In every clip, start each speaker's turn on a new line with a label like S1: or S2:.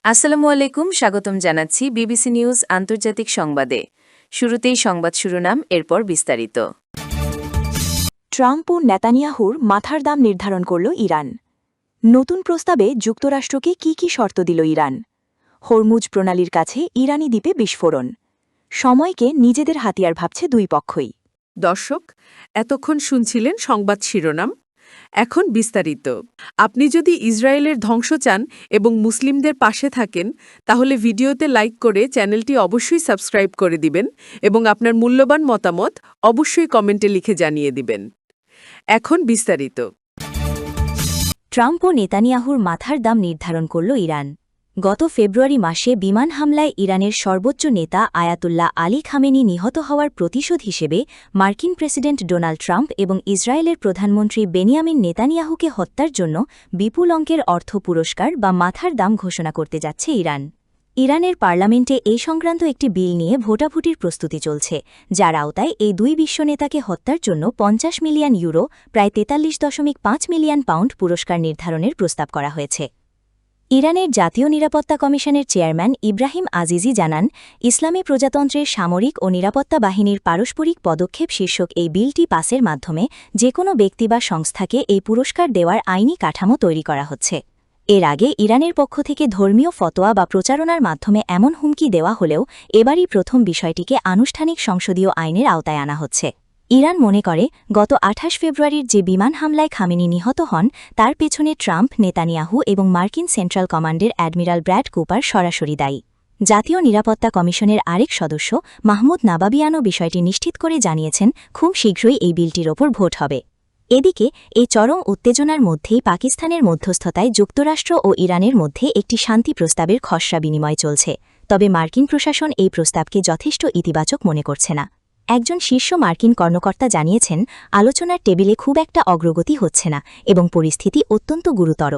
S1: আসসালামু আলাইকুম, স্বাগতম জানাচ্ছি বিবিসি নিউজ আন্তর্জাতিক সংবাদে। শুরুতেই সংবাদ শিরোনাম, এরপর বিস্তারিত।
S2: ট্রাম্প ও নেতানিয়াহুর মাথার দাম নির্ধারণ করল ইরান। নতুন প্রস্তাবে যুক্তরাষ্ট্রকে কি শর্ত দিল ইরান? হরমুজ প্রণালীর কাছে ইরানি দ্বীপে বিস্ফোরণ। সময়কে নিজেদের হাতিয়ার ভাবছে দুই পক্ষই।
S3: দর্শক, এতক্ষণ শুনছিলেন সংবাদ শিরোনাম। এখন বিস্তারিত। আপনি যদি ইসরায়েলের ধ্বংস চান এবং মুসলিমদের পাশে থাকেন, তাহলে ভিডিওতে লাইক করে চ্যানেলটি অবশ্যই সাবস্ক্রাইব করে দিবেন এবং আপনার মূল্যবান মতামত অবশ্যই কমেন্টে লিখে জানিয়ে দিবেন। এখন বিস্তারিত।
S2: ট্রাম্প ও নেতানিয়াহুর মাথার দাম নির্ধারণ করল ইরান। গত ফেব্রুয়ারি মাসে বিমান হামলায় ইরানের সর্বোচ্চ নেতা আয়াতুল্লাহ আলী খামেনি নিহত হওয়ার প্রতিশোধ হিসেবে মার্কিন প্রেসিডেন্ট ডোনাল্ড ট্রাম্প এবং ইসরায়েলের প্রধানমন্ত্রী বেনিয়ামিন নেতানিয়াহুকে হত্যার জন্য বিপুল অঙ্কের অর্থ পুরস্কার বা মাথার দাম ঘোষণা করতে যাচ্ছে ইরান। ইরানের পার্লামেন্টে এই সংক্রান্ত একটি বিল নিয়ে ভোটাভুটির প্রস্তুতি চলছে, যার আওতায় এই দুই বিশ্বনেতাকে হত্যার জন্য ৫০ মিলিয়ন ইউরো, প্রায় ৪৩.৫ মিলিয়ন পাউন্ড পুরস্কার নির্ধারণের প্রস্তাব করা হয়েছে। ইরানের জাতীয় নিরাপত্তা কমিশনের চেয়ারম্যান ইব্রাহিম আজিজি জানান, ইসলামী প্রজাতন্ত্রের সামরিক ও নিরাপত্তা বাহিনীর পারস্পরিক পদক্ষেপ শীর্ষক এই বিলটি পাসের মাধ্যমে যে কোনো ব্যক্তি বা সংস্থাকে এই পুরস্কার দেওয়ার আইনি কাঠামো তৈরি করা হচ্ছে। এর আগে ইরানের পক্ষ থেকে ধর্মীয় ফতোয়া বা প্রচারণার মাধ্যমে এমন হুমকি দেওয়া হলেও এবারই প্রথম বিষয়টিকে আনুষ্ঠানিক সংসদীয় আইনের আওতায় আনা হচ্ছে। ইরান মনে করে, গত ২৮ ফেব্রুয়ারির যে বিমান হামলায় খামেনি নিহত হন, তার পেছনে ট্রাম্প, নেতানিয়াহু এবং মার্কিন সেন্ট্রাল কমান্ডের অ্যাডমিরাল ব্র্যাড কুপার সরাসরি দায়ী। জাতীয় নিরাপত্তা কমিশনের আরেক সদস্য মাহমুদ নাবাবিয়ানো বিষয়টি নিশ্চিত করে জানিয়েছেন, খুব শীঘ্রই এই বিলটির ওপর ভোট হবে। এদিকে এই চরম উত্তেজনার মধ্যেই পাকিস্তানের মধ্যস্থতায় যুক্তরাষ্ট্র ও ইরানের মধ্যে একটি শান্তি প্রস্তাবের খসড়া বিনিময় চলছে, তবে মার্কিন প্রশাসন এই প্রস্তাবকে যথেষ্ট ইতিবাচক মনে করছে না। একজন শীর্ষ মার্কিন কর্মকর্তা জানিয়েছেন, আলোচনার টেবিলে খুব একটা অগ্রগতি হচ্ছে না এবং পরিস্থিতি অত্যন্ত গুরুতর।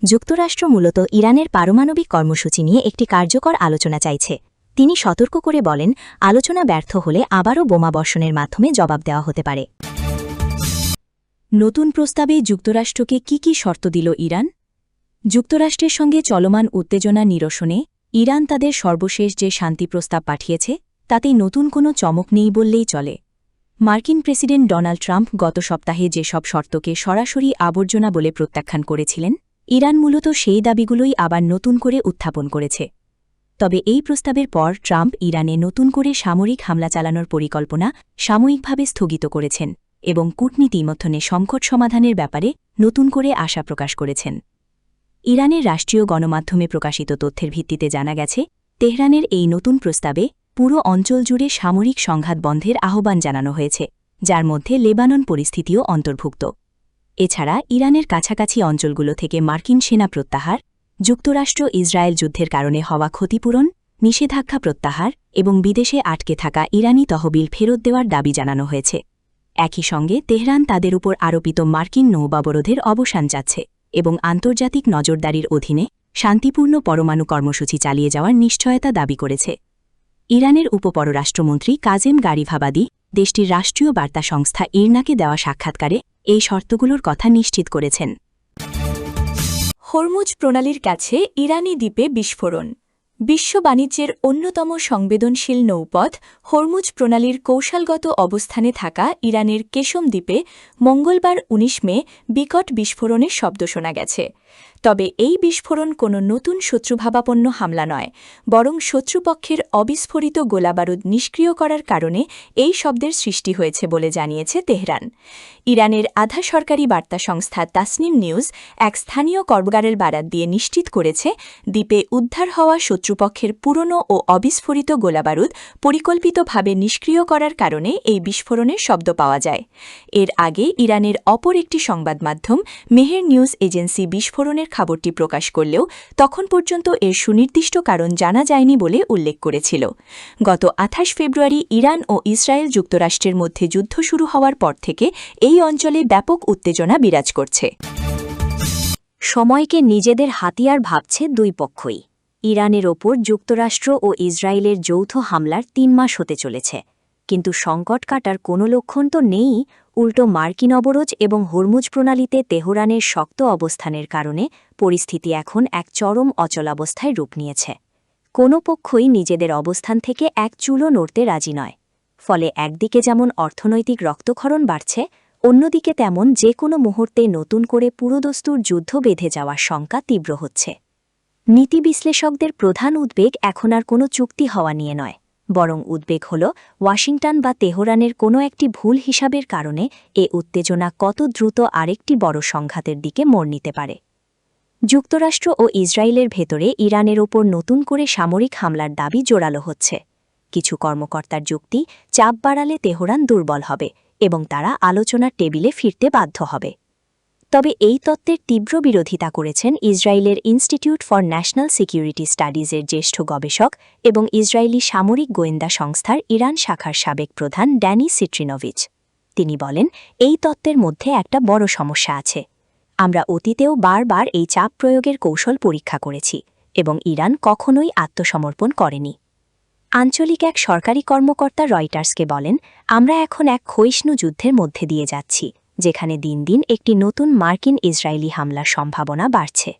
S2: যুক্তরাষ্ট্র মূলত ইরানের পারমাণবিক কর্মসূচি নিয়ে একটি কার্যকর আলোচনা চাইছে। তিনি সতর্ক করে বলেন, আলোচনা ব্যর্থ হলে আবারও বোমা বর্ষণের মাধ্যমে জবাব দেওয়া হতে পারে। নতুন প্রস্তাবে যুক্তরাষ্ট্রকে কি শর্ত দিল ইরান? যুক্তরাষ্ট্রের সঙ্গে চলমান উত্তেজনা নিরসনে ইরান তাদের সর্বশেষ যে শান্তি প্রস্তাব পাঠিয়েছে, তাতেই নতুন কোনো চমক নেই বললেই চলে। মার্কিন প্রেসিডেন্ট ডোনাল্ড ট্রাম্প গত সপ্তাহে যেসব শর্তকে সরাসরি আবর্জনা বলে প্রত্যাখ্যান করেছিলেন, ইরান মূলত সেই দাবিগুলোই আবার নতুন করে উত্থাপন করেছে। তবে এই প্রস্তাবের পর ট্রাম্প ইরানে নতুন করে সামরিক হামলা চালানোর পরিকল্পনা সাময়িকভাবে স্থগিত করেছেন এবং কূটনীতি মধ্যে সংকট সমাধানের ব্যাপারে নতুন করে আশা প্রকাশ করেছেন। ইরানের রাষ্ট্রীয় গণমাধ্যমে প্রকাশিত তথ্যের ভিত্তিতে জানা গেছে, তেহরানের এই নতুন প্রস্তাবে পুরো অঞ্চল জুড়ে সামরিক সংঘাত বন্ধের আহ্বান জানানো হয়েছে, যার মধ্যে লেবানন পরিস্থিতিও অন্তর্ভুক্ত। এছাড়া ইরানের কাছাকাছি অঞ্চলগুলো থেকে মার্কিন সেনা প্রত্যাহার, যুক্তরাষ্ট্র ইসরায়েল যুদ্ধের কারণে হওয়া ক্ষতিপূরণ, নিষেধাজ্ঞা প্রত্যাহার এবং বিদেশে আটকে থাকা ইরানি তহবিল ফেরত দেওয়ার দাবি জানানো হয়েছে। একই সঙ্গে তেহরান তাদের উপর আরোপিত মার্কিন নৌবাবরোধের অবসান চাচ্ছে এবং আন্তর্জাতিক নজরদারির অধীনে শান্তিপূর্ণ পরমাণু কর্মসূচি চালিয়ে যাওয়ার নিশ্চয়তা দাবি করেছে। ইরানের উপপররাষ্ট্রমন্ত্রী কাজেম গারিভাবাদী দেশটির রাষ্ট্রীয় বার্তা সংস্থা ইরনাকে দেওয়া সাক্ষাৎকারে এই শর্তগুলোর কথা নিশ্চিত করেছেন। হরমুজ প্রণালীর কাছে ইরানি দ্বীপে বিস্ফোরণ। বিশ্ব বাণিজ্যের অন্যতম সংবেদনশীল নৌপথ হরমুজ প্রণালীর কৌশলগত অবস্থানে থাকা ইরানের কেশম দ্বীপে মঙ্গলবার ১৯ মে বিকট বিস্ফোরণের শব্দ শোনা গেছে। তবে এই বিস্ফোরণ কোনো নতুন শত্রুভাবাপন্ন হামলা নয়, বরং শত্রুপক্ষের অবিস্ফোরিত গোলাবারুদ নিষ্ক্রিয় করার কারণে এই শব্দের সৃষ্টি হয়েছে বলে জানিয়েছে তেহরান। ইরানের আধা সরকারি বার্তা সংস্থা তাসনিম নিউজ এক স্থানীয় কর্মকারের বারাত দিয়ে নিশ্চিত করেছে, দ্বীপে উদ্ধার হওয়া শত্রুপক্ষের পুরনো ও অবিস্ফোরিত গোলাবারুদ পরিকল্পিতভাবে নিষ্ক্রিয় করার কারণে এই বিস্ফোরণের শব্দ পাওয়া যায়। এর আগে ইরানের অপর একটি সংবাদ মাধ্যম মেহের নিউজ এজেন্সি বিস্ফোরণের খবরটি প্রকাশ করলেও তখন পর্যন্ত এর সুনির্দিষ্ট কারণ জানা যায়নি বলে উল্লেখ করেছিল। গত ২৮ ফেব্রুয়ারি ইরান ও ইসরায়েল যুক্তরাষ্ট্রের মধ্যে যুদ্ধ শুরু হওয়ার পর থেকে এই অঞ্চলে ব্যাপক উত্তেজনা বিরাজ করছে। সময়কে নিজেদের হাতিয়ার ভাবছে দুই পক্ষই। ইরানের ওপর যুক্তরাষ্ট্র ও ইসরায়েলের যৌথ হামলার ৩ মাস হতে চলেছে। কিন্তু সংকট কাটার কোনো লক্ষণ তো নেই, উল্টো মার্কিন অবরোধ এবং হরমুজ প্রণালীতে তেহরানের শক্ত অবস্থানের কারণে পরিস্থিতি এখন এক চরম অচলাবস্থায় রূপ নিয়েছে। কোনো পক্ষই নিজেদের অবস্থান থেকে এক চুলও নড়তে রাজি নয়। ফলে একদিকে যেমন অর্থনৈতিক রক্তক্ষরণ বাড়ছে, অন্যদিকে তেমন যে কোনো মুহূর্তে নতুন করে পুরোদস্তুর যুদ্ধ বেঁধে যাওয়ার শঙ্কা তীব্র হচ্ছে। নীতি বিশ্লেষকদের প্রধান উদ্বেগ এখন আর কোনো চুক্তি হওয়া নিয়ে নয়, বরং উদ্বেগ হল ওয়াশিংটন বা তেহরানের কোনো একটি ভুল হিসাবের কারণে এ উত্তেজনা কত দ্রুত আরেকটি বড় সংঘাতের দিকে মোড় নিতে পারে। যুক্তরাষ্ট্র ও ইসরায়েলের ভেতরে ইরানের ওপর নতুন করে সামরিক হামলার দাবি জোরালো হচ্ছে। কিছু কর্মকর্তার যুক্তি, চাপ বাড়ালে তেহরান দুর্বল হবে এবং তারা আলোচনার টেবিলে ফিরতে বাধ্য হবে। তবে এই তত্ত্বের তীব্র বিরোধিতা করেছেন ইসরায়েলের ইনস্টিটিউট ফর ন্যাশনাল সিকিউরিটি স্টাডিজের জ্যেষ্ঠ গবেষক এবং ইসরায়েলি সামরিক গোয়েন্দা সংস্থার ইরান শাখার সাবেক প্রধান ড্যানি সিট্রিনোভিচ। তিনি বলেন, এই তত্ত্বের মধ্যে একটা বড় সমস্যা আছে। আমরা অতীতেও বারবার এই চাপ প্রয়োগের কৌশল পরীক্ষা করেছি এবং ইরান কখনোই আত্মসমর্পণ করেনি। আঞ্চলিক এক সরকারি কর্মকর্তা রয়টার্সকে বলেন, আমরা এখন এক ক্ষয়িষ্ণু যুদ্ধের মধ্যে দিয়ে যাচ্ছি, যেখানে দিন দিন একটি নতুন মার্কিন ইসরায়েলি হামলার সম্ভাবনা বাড়ছে।